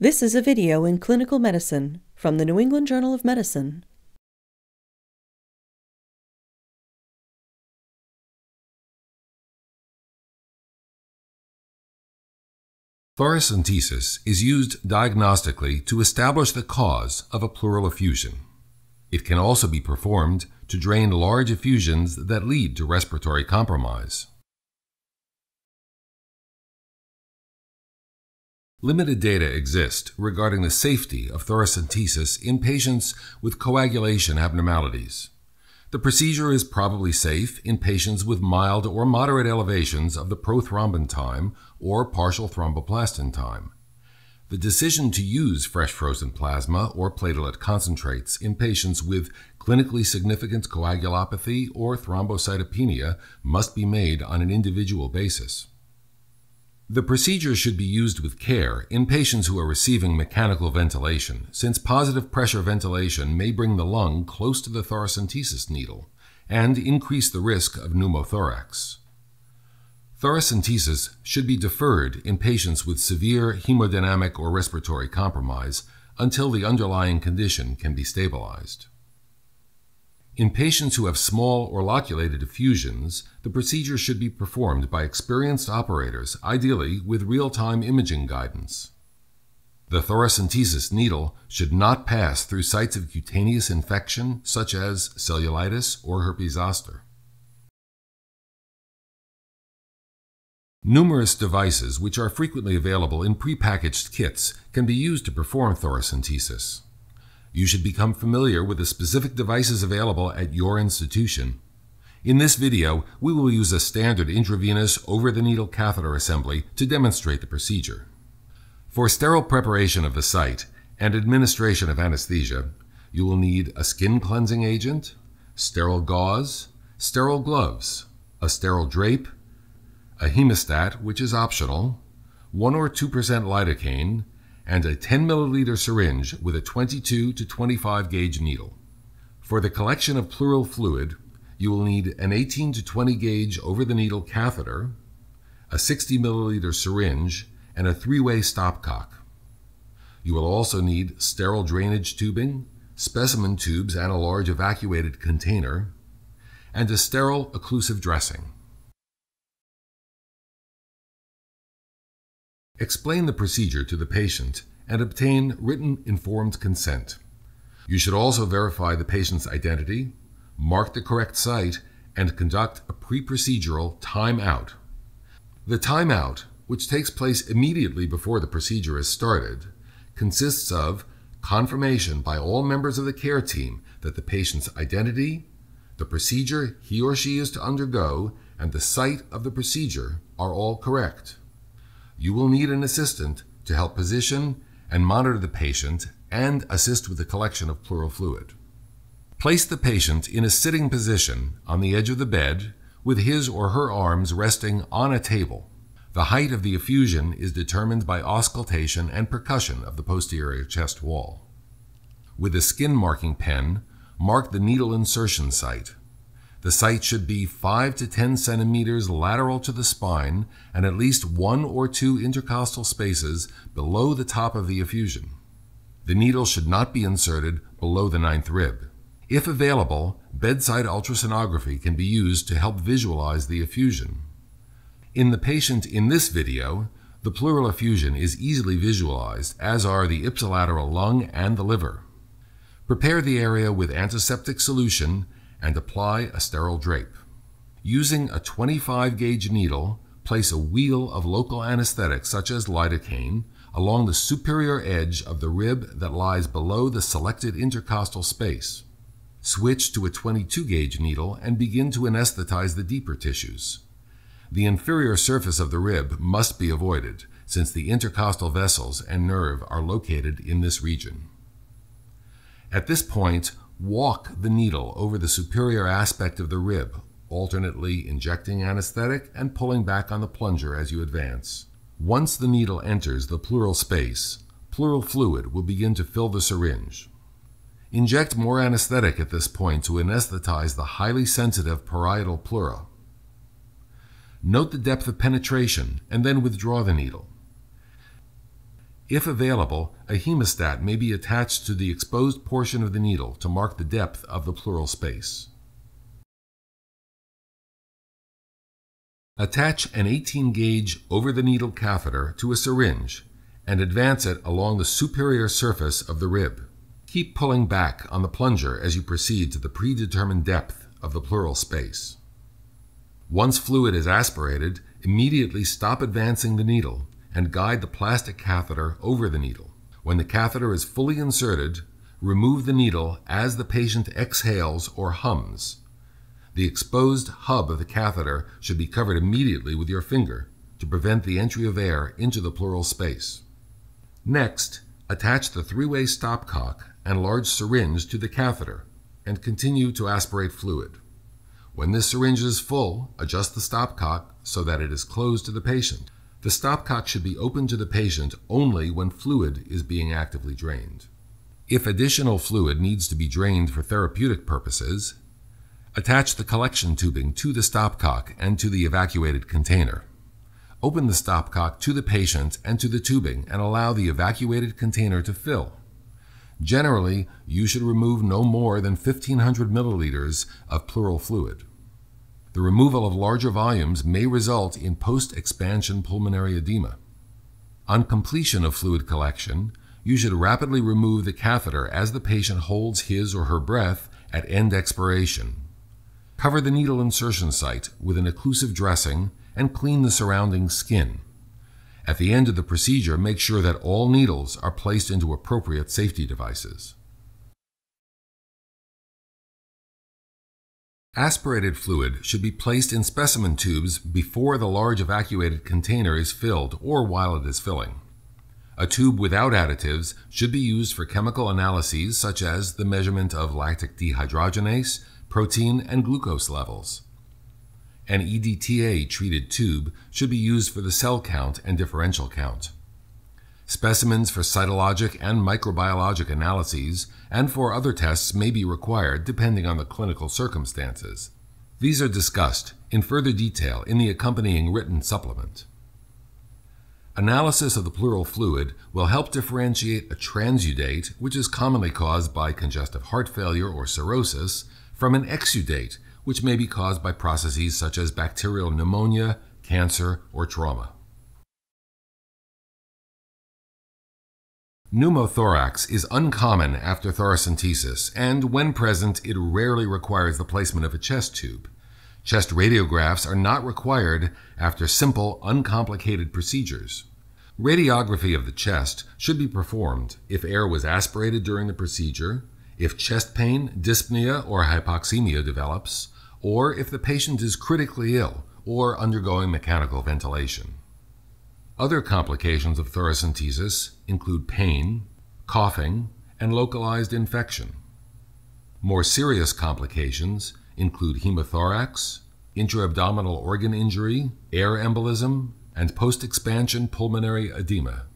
This is a video in clinical medicine from the New England Journal of Medicine. Thoracentesis is used diagnostically to establish the cause of a pleural effusion. It can also be performed to drain large effusions that lead to respiratory compromise. Limited data exist regarding the safety of thoracentesis in patients with coagulation abnormalities. The procedure is probably safe in patients with mild or moderate elevations of the prothrombin time or partial thromboplastin time. The decision to use fresh frozen plasma or platelet concentrates in patients with clinically significant coagulopathy or thrombocytopenia must be made on an individual basis. The procedure should be used with care in patients who are receiving mechanical ventilation, since positive pressure ventilation may bring the lung close to the thoracentesis needle and increase the risk of pneumothorax. Thoracentesis should be deferred in patients with severe hemodynamic or respiratory compromise until the underlying condition can be stabilized. In patients who have small or loculated effusions, the procedure should be performed by experienced operators, ideally with real-time imaging guidance. The thoracentesis needle should not pass through sites of cutaneous infection such as cellulitis or herpes zoster. Numerous devices, which are frequently available in prepackaged kits, can be used to perform thoracentesis. You should become familiar with the specific devices available at your institution. In this video, we will use a standard intravenous over-the-needle catheter assembly to demonstrate the procedure. For sterile preparation of the site and administration of anesthesia, you will need a skin cleansing agent, sterile gauze, sterile gloves, a sterile drape, a hemostat, which is optional, 1 or 2% lidocaine, and a 10 milliliter syringe with a 22 to 25 gauge needle. For the collection of pleural fluid, you will need an 18 to 20 gauge over-the-needle catheter, a 60 milliliter syringe, and a 3-way stopcock. You will also need sterile drainage tubing, specimen tubes and a large evacuated container, and a sterile occlusive dressing. Explain the procedure to the patient and obtain written informed consent. You should also verify the patient's identity, mark the correct site, and conduct a pre-procedural timeout. The timeout, which takes place immediately before the procedure is started, consists of confirmation by all members of the care team that the patient's identity, the procedure he or she is to undergo, and the site of the procedure are all correct. You will need an assistant to help position and monitor the patient and assist with the collection of pleural fluid. Place the patient in a sitting position on the edge of the bed with his or her arms resting on a table. The height of the effusion is determined by auscultation and percussion of the posterior chest wall. With a skin marking pen, mark the needle insertion site. The site should be 5 to 10 centimeters lateral to the spine and at least 1 or 2 intercostal spaces below the top of the effusion. The needle should not be inserted below the 9th rib. If available, bedside ultrasonography can be used to help visualize the effusion. In the patient in this video, the pleural effusion is easily visualized, as are the ipsilateral lung and the liver. Prepare the area with antiseptic solution and apply a sterile drape. Using a 25 gauge needle, place a wheel of local anesthetic such as lidocaine along the superior edge of the rib that lies below the selected intercostal space. Switch to a 22 gauge needle and begin to anesthetize the deeper tissues. The inferior surface of the rib must be avoided, since the intercostal vessels and nerve are located in this region. At this point, walk the needle over the superior aspect of the rib, alternately injecting anesthetic and pulling back on the plunger as you advance. Once the needle enters the pleural space, pleural fluid will begin to fill the syringe. Inject more anesthetic at this point to anesthetize the highly sensitive parietal pleura. Note the depth of penetration and then withdraw the needle. If available, a hemostat may be attached to the exposed portion of the needle to mark the depth of the pleural space. Attach an 18-gauge over-the-needle catheter to a syringe and advance it along the superior surface of the rib. Keep pulling back on the plunger as you proceed to the predetermined depth of the pleural space. Once fluid is aspirated, immediately stop advancing the needle and guide the plastic catheter over the needle. When the catheter is fully inserted, remove the needle as the patient exhales or hums. The exposed hub of the catheter should be covered immediately with your finger to prevent the entry of air into the pleural space. Next, attach the three-way stopcock and large syringe to the catheter and continue to aspirate fluid. When this syringe is full, adjust the stopcock so that it is closed to the patient. The stopcock should be open to the patient only when fluid is being actively drained. If additional fluid needs to be drained for therapeutic purposes, attach the collection tubing to the stopcock and to the evacuated container. Open the stopcock to the patient and to the tubing and allow the evacuated container to fill. Generally, you should remove no more than 1,500 milliliters of pleural fluid. The removal of larger volumes may result in post-expansion pulmonary edema. On completion of fluid collection, you should rapidly remove the catheter as the patient holds his or her breath at end expiration. Cover the needle insertion site with an occlusive dressing and clean the surrounding skin. At the end of the procedure, make sure that all needles are placed into appropriate safety devices. Aspirated fluid should be placed in specimen tubes before the large evacuated container is filled or while it is filling. A tube without additives should be used for chemical analyses such as the measurement of lactic dehydrogenase, protein, and glucose levels. An EDTA-treated tube should be used for the cell count and differential count. Specimens for cytologic and microbiologic analyses and for other tests may be required depending on the clinical circumstances. These are discussed in further detail in the accompanying written supplement. Analysis of the pleural fluid will help differentiate a transudate, which is commonly caused by congestive heart failure or cirrhosis, from an exudate, which may be caused by processes such as bacterial pneumonia, cancer, or trauma. Pneumothorax is uncommon after thoracentesis, and when present, it rarely requires the placement of a chest tube. Chest radiographs are not required after simple, uncomplicated procedures. Radiography of the chest should be performed if air was aspirated during the procedure, if chest pain, dyspnea, or hypoxemia develops, or if the patient is critically ill or undergoing mechanical ventilation. Other complications of thoracentesis include pain, coughing, and localized infection. More serious complications include hemothorax, intra-abdominal organ injury, air embolism, and post-expansion pulmonary edema.